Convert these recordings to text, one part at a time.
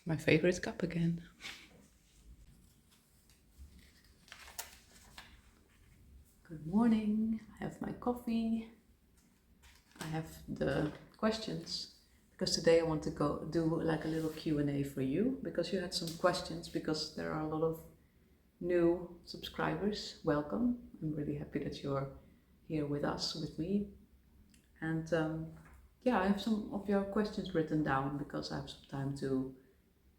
My favorite cup again. Good morning. I have my coffee. I have the questions because today I want to go do like a little Q&A for you because you had some questions because there are a lot of new subscribers. Welcome. I'm really happy that you're here with us, with me. And yeah, I have some of your questions written down because I have some time to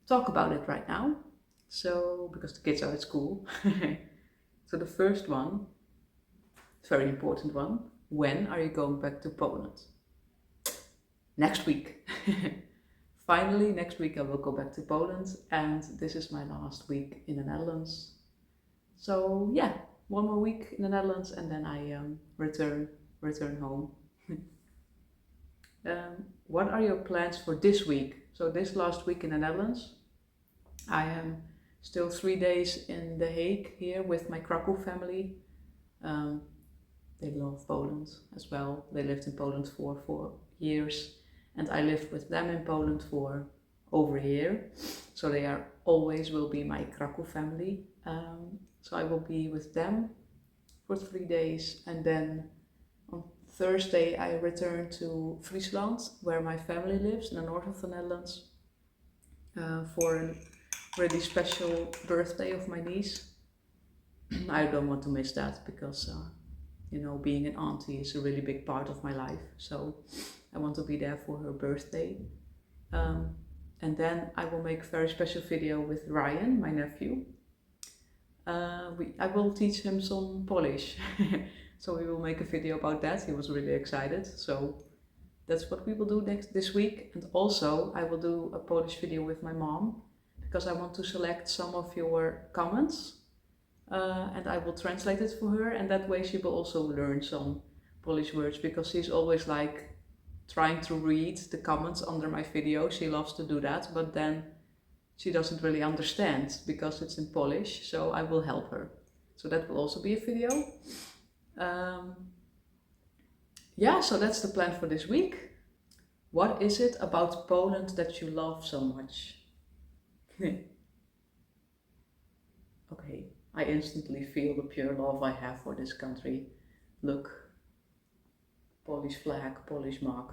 talk about it right now. So, because the kids are at school. So the first one, very important one. When are you going back to Poland? Next week. Finally, next week I will go back to Poland, and this is my last week in the Netherlands. So yeah, one more week in the Netherlands, and then I return home. What are your plans for this week? So this last week in the Netherlands, I am still 3 days in The Hague here with my Krakow family. They love Poland as well. They lived in Poland for 4 years, and I lived with them in Poland for over a year. So they are always will be my Krakow family. So I will be with them for 3 days, and then on Thursday I return to Friesland, where my family lives in the north of the Netherlands, for a really special birthday of my niece. I don't want to miss that because you know, being an auntie is a really big part of my life, so I want to be there for her birthday. And then I will make a very special video with Ryan, my nephew. I will teach him some Polish, so we will make a video about that. He was really excited, so that's what we will do this week. And also I will do a Polish video with my mom because I want to select some of your comments. And I will translate it for her, and that way she will also learn some Polish words because she's always like trying to read the comments under my video. She loves to do that, but then she doesn't really understand because it's in Polish, so I will help her. So that will also be a video. Yeah, so that's the plan for this week. What is it about Poland that you love so much? Okay. I instantly feel the pure love I have for this country. Look, Polish flag, Polish mug,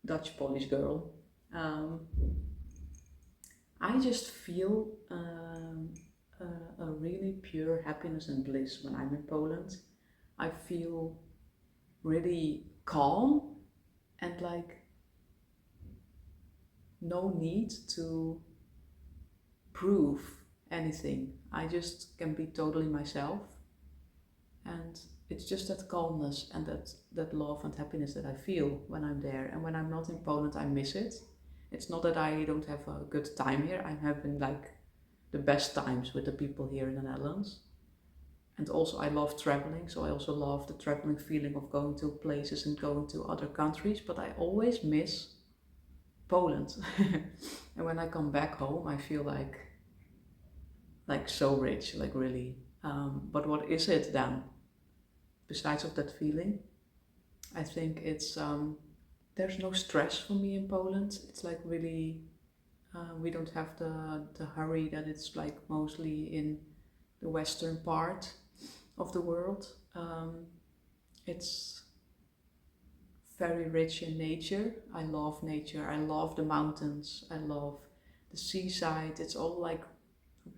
Dutch Polish girl. I just feel a really pure happiness and bliss when I'm in Poland. I feel really calm and like no need to prove anything. I just can be totally myself, and it's just that calmness and that love and happiness that I feel when I'm there. And when I'm not in Poland, I miss it. It's not that I don't have a good time here. I'm having like the best times with the people here in the Netherlands. And also I love traveling, so I also love the traveling feeling of going to places and going to other countries, but I always miss Poland. And when I come back home, I feel like so rich, like really. But what is it then? Besides of that feeling, I think it's, there's no stress for me in Poland. It's like really, we don't have the hurry that it's like mostly in the western part of the world. It's very rich in nature. I love nature. I love the mountains. I love the seaside. It's all like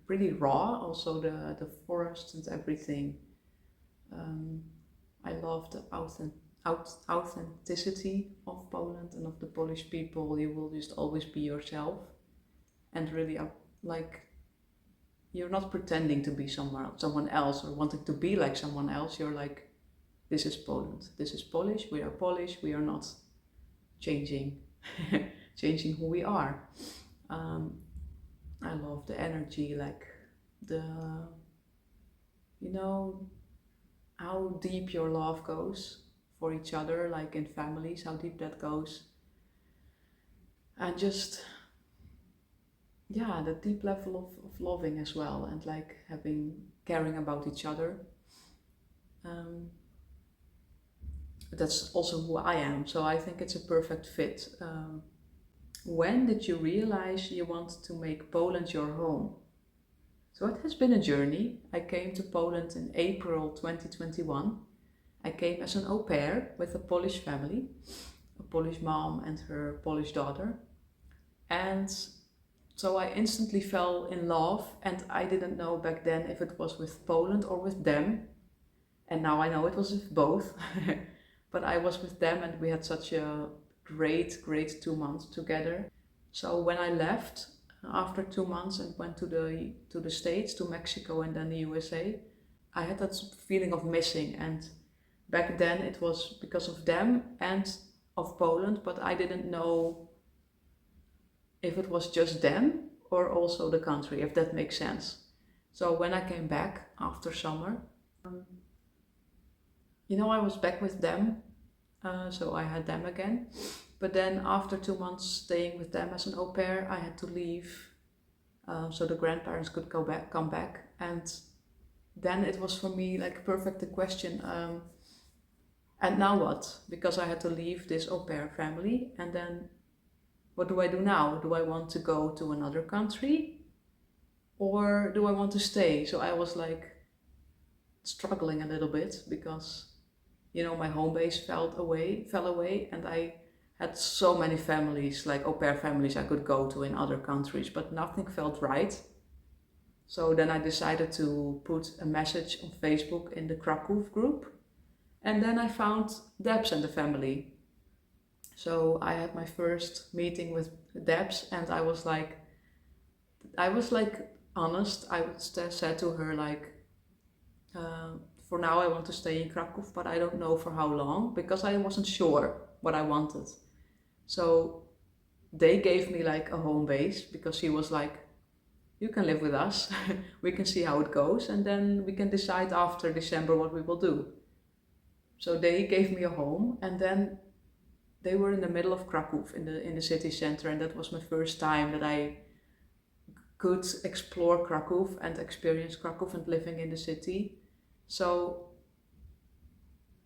pretty raw, also the forests and everything. I love the authenticity of Poland and of the Polish people. You will just always be yourself, and really like you're not pretending to be someone else or wanting to be like someone else. You're like, this is Poland, this is Polish, we are Polish, we are not changing changing who we are. I love the energy, like you know, how deep your love goes for each other, like in families, how deep that goes. And just, yeah, the deep level of loving as well, and like caring about each other. That's also who I am, so I think it's a perfect fit. When did you realize you want to make Poland your home? So it has been a journey. I came to Poland in April 2021. I came as an au pair with a Polish family, a Polish mom and her Polish daughter. And so I instantly fell in love, and I didn't know back then if it was with Poland or with them. And now I know it was with both. But I was with them and we had such a great 2 months together. So when I left after 2 months and went to the States, to Mexico and then the USA, I had that feeling of missing. And back then it was because of them and of Poland, but I didn't know if it was just them or also the country, if that makes sense. So when I came back after summer, I was back with them, so I had them again. But then after 2 months staying with them as an au pair, I had to leave, so the grandparents could come back. And then it was for me like perfect the question, and now what? Because I had to leave this au pair family, and then what do I do now? Do I want to go to another country or do I want to stay? So I was like struggling a little bit because, my home base fell away, and I had so many families, like au pair families I could go to in other countries, but nothing felt right. So then I decided to put a message on Facebook in the Krakow group, and then I found Debs and the family. So I had my first meeting with Debs, and I was like honest. I said to her like, for now I want to stay in Krakow, but I don't know for how long, because I wasn't sure what I wanted. So they gave me like a home base, because she was like, you can live with us, we can see how it goes, and then we can decide after December what we will do. So they gave me a home, and then they were in the middle of Krakow, in the city center, and that was my first time that I could explore Krakow and experience Krakow and living in the city. So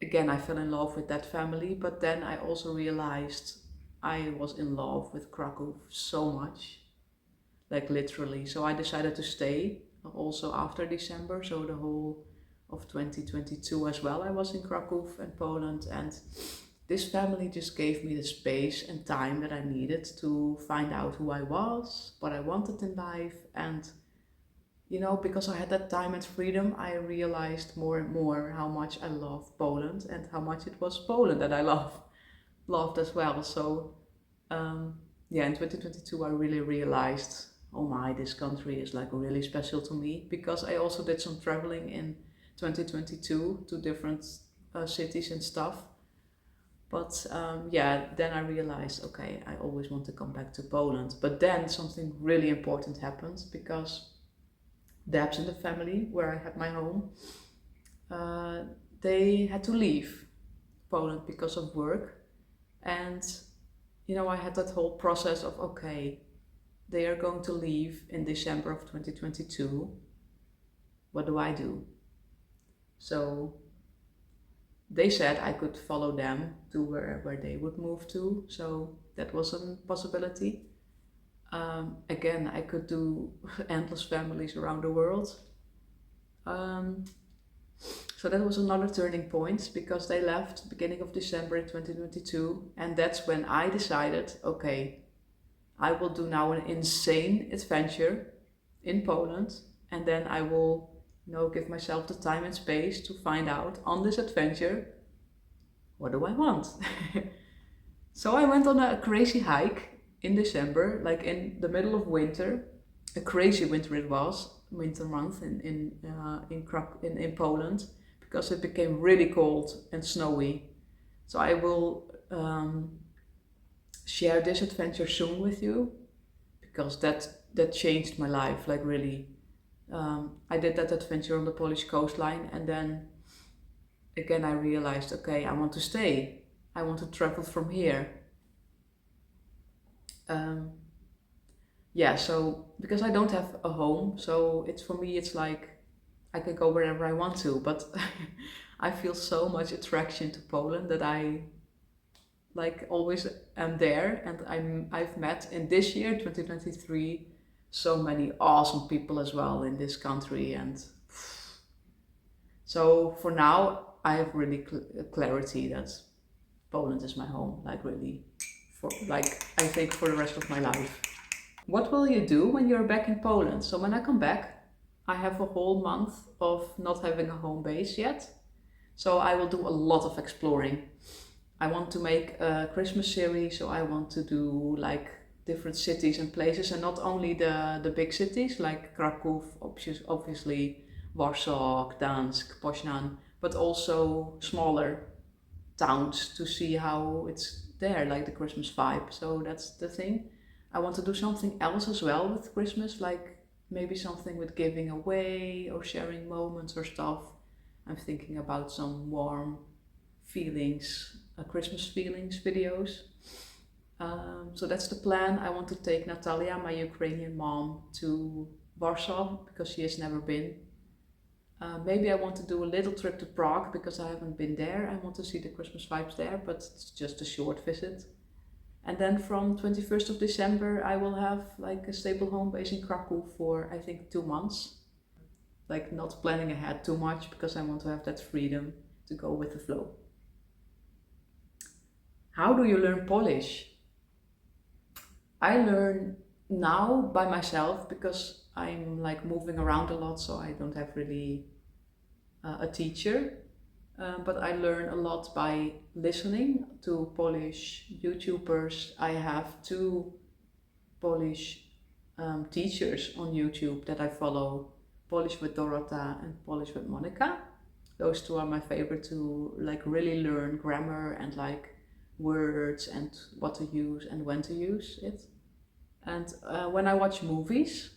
again, I fell in love with that family, but then I also realized I was in love with Krakow so much, like literally. So I decided to stay also after December, so the whole of 2022 as well. I was in Krakow and Poland, and this family just gave me the space and time that I needed to find out who I was, what I wanted in life, and because I had that time and freedom, I realized more and more how much I love Poland and how much it was Poland that I loved as well. So in 2022 I really realized, oh my, this country is like really special to me, because I also did some traveling in 2022 to different cities and stuff. But then I realized, okay, I always want to come back to Poland. But then something really important happened, because Debs and the family, where I had my home, they had to leave Poland because of work. And, I had that whole process of, okay, they are going to leave in December of 2022. What do I do? So they said I could follow them to where they would move to. So that was a possibility. Again, I could do endless families around the world. So that was another turning point, because they left beginning of December in 2022. And that's when I decided, okay, I will do now an insane adventure in Poland. And then I will, give myself the time and space to find out on this adventure, what do I want? So I went on a crazy hike in December, like in the middle of winter. A crazy winter it was, winter month in Poland, because it became really cold and snowy. So I will share this adventure soon with you, because that changed my life, like really. I did that adventure on the Polish coastline, and then again I realized, okay, I want to stay. I want to travel from here. So because I don't have a home, so for me it's like I can go wherever I want to, but I feel so much attraction to Poland that I like always am there, and I've met in this year 2023 so many awesome people as well in this country, and so for now I have really clarity that Poland is my home, like really, for like I think for the rest of my life. What will you do when you're back in Poland? So when I come back, I have a whole month of not having a home base yet. So I will do a lot of exploring. I want to make a Christmas series, so I want to do like different cities and places, and not only the big cities like Kraków, obviously Warsaw, Gdansk, Poznan, but also smaller towns to see how it's there, like the Christmas vibe. So that's the thing. I want to do something else as well with Christmas, like maybe something with giving away or sharing moments or stuff. I'm thinking about some warm feelings, Christmas feelings videos. So that's the plan. I want to take Natalia, my Ukrainian mom, to Warsaw because she has never been. Maybe I want to do a little trip to Prague because I haven't been there. I want to see the Christmas vibes there, but it's just a short visit. And then from 21st of December, I will have like a stable home base in Kraków for I think 2 months. Like not planning ahead too much because I want to have that freedom to go with the flow. How do you learn Polish? I learn now by myself because I'm like moving around a lot, so I don't have really a teacher. But I learn a lot by listening to Polish YouTubers. I have 2 Polish teachers on YouTube that I follow, Polish with Dorota and Polish with Monica. Those 2 are my favorite to like really learn grammar and like words and what to use and when to use it. And when I watch movies,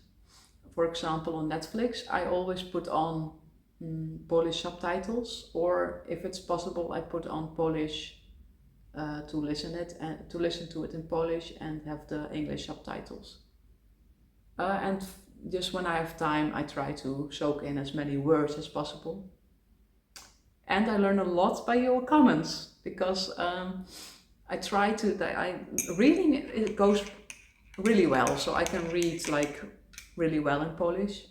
for example on Netflix, I always put on Polish subtitles, or if it's possible I put on Polish to listen to it in Polish and have the English subtitles. And just when I have time I try to soak in as many words as possible. And I learn a lot by your comments because I try to, reading it goes really well, so I can read like really well in Polish.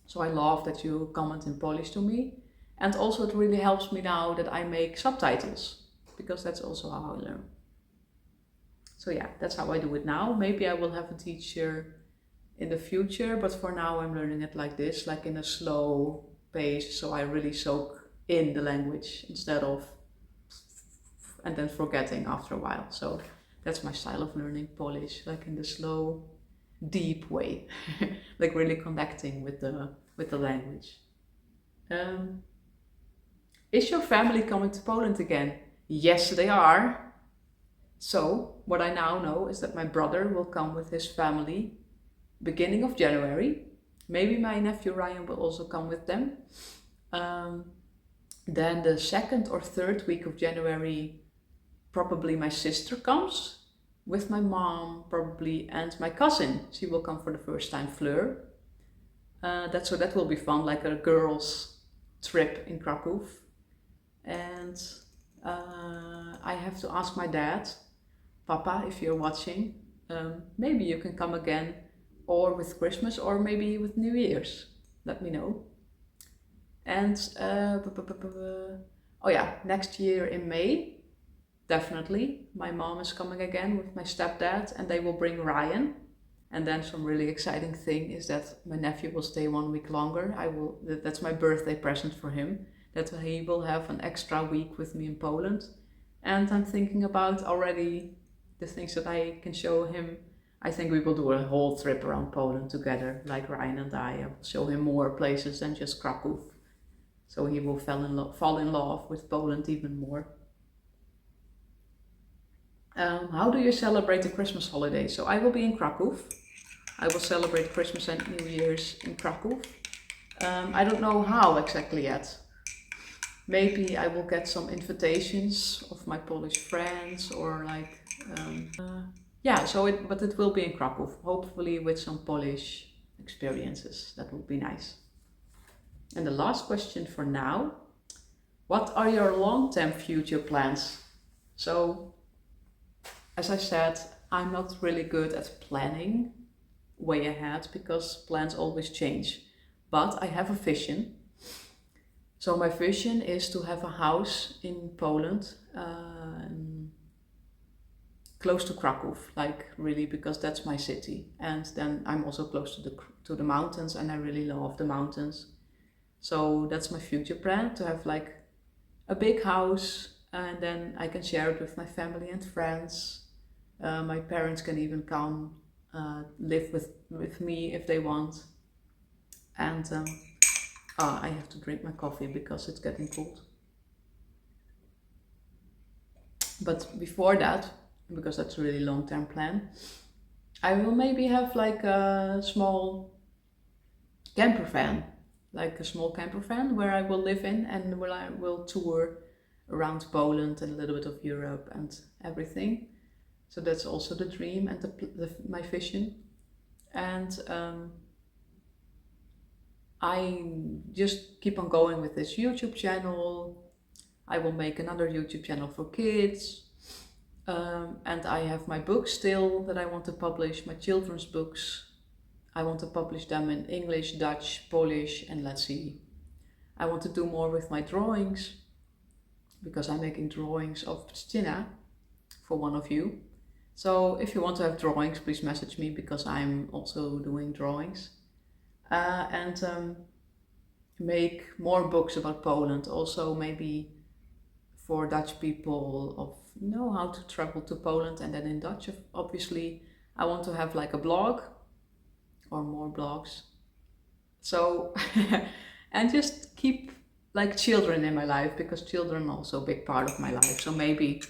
So I love that you comment in Polish to me. And also it really helps me now that I make subtitles, because that's also how I learn. So yeah, that's how I do it now. Maybe I will have a teacher in the future, but for now I'm learning it like this, like in a slow pace, so I really soak in the language instead of and then forgetting after a while. So that's my style of learning Polish, like in the slow, deep way, like really connecting with the language. Is your family coming to Poland again? Yes, they are. So what I now know is that my brother will come with his family beginning of January. Maybe my nephew Ryan will also come with them. Then the 2nd or 3rd week of January, probably my sister comes with my mom probably, and my cousin. She will come for the first time, Fleur. That will be fun, like a girls' trip in Kraków. And I have to ask my dad, Papa, if you're watching, maybe you can come again, or with Christmas, or maybe with New Year's. Let me know. And oh yeah, next year in May, definitely, my mom is coming again with my stepdad, and they will bring Ryan. And then some really exciting thing is that my nephew will stay 1 week longer. That's my birthday present for him, that he will have an extra week with me in Poland. And I'm thinking about already the things that I can show him. I think we will do a whole trip around Poland together, like Ryan and I will show him more places than just Kraków. So he will fall in love with Poland even more. How do you celebrate the Christmas holiday? So I will be in Kraków. I will celebrate Christmas and New Year's in Kraków. I don't know how exactly yet. Maybe I will get some invitations of my Polish friends, or like, but it will be in Kraków, hopefully with some Polish experiences. That would be nice. And the last question for now, what are your long-term future plans? So as I said, I'm not really good at planning way ahead because plans always change. But I have a vision. So my vision is to have a house in Poland, close to Krakow, like really, because that's my city. And then I'm also close to the mountains, and I really love the mountains. So that's my future plan, to have like a big house, and then I can share it with my family and friends. My parents can even come live with me if they want. And I have to drink my coffee because it's getting cold. But before that, because that's a really long-term plan, I will maybe have like a small camper van, where I will live in, and where I will tour around Poland and a little bit of Europe and everything. So that's also the dream and my vision. And I just keep on going with this YouTube channel. I will make another YouTube channel for kids. And I have my books still that I want to publish, my children's books. I want to publish them in English, Dutch, Polish, and let's see. I want to do more with my drawings, because I'm making drawings of Stina for one of you. So if you want to have drawings, please message me, because I'm also doing drawings. And make more books about Poland, also maybe for Dutch people, of how to travel to Poland. And then in Dutch, obviously, I want to have like a blog or more blogs. So and just keep like children in my life, because children are also a big part of my life. So maybe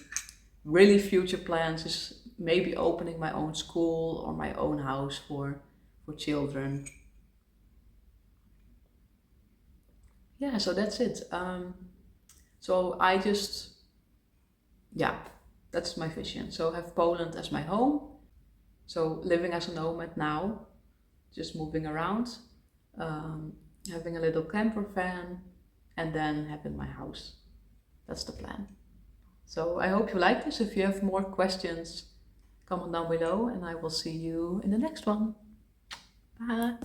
really future plans is maybe opening my own school or my own house for children. Yeah, so that's it. So I just, that's my vision. So have Poland as my home. So living as a nomad now, just moving around, having a little camper van, and then having my house. That's the plan. So I hope you like this. If you have more questions, comment down below, and I will see you in the next one. Bye.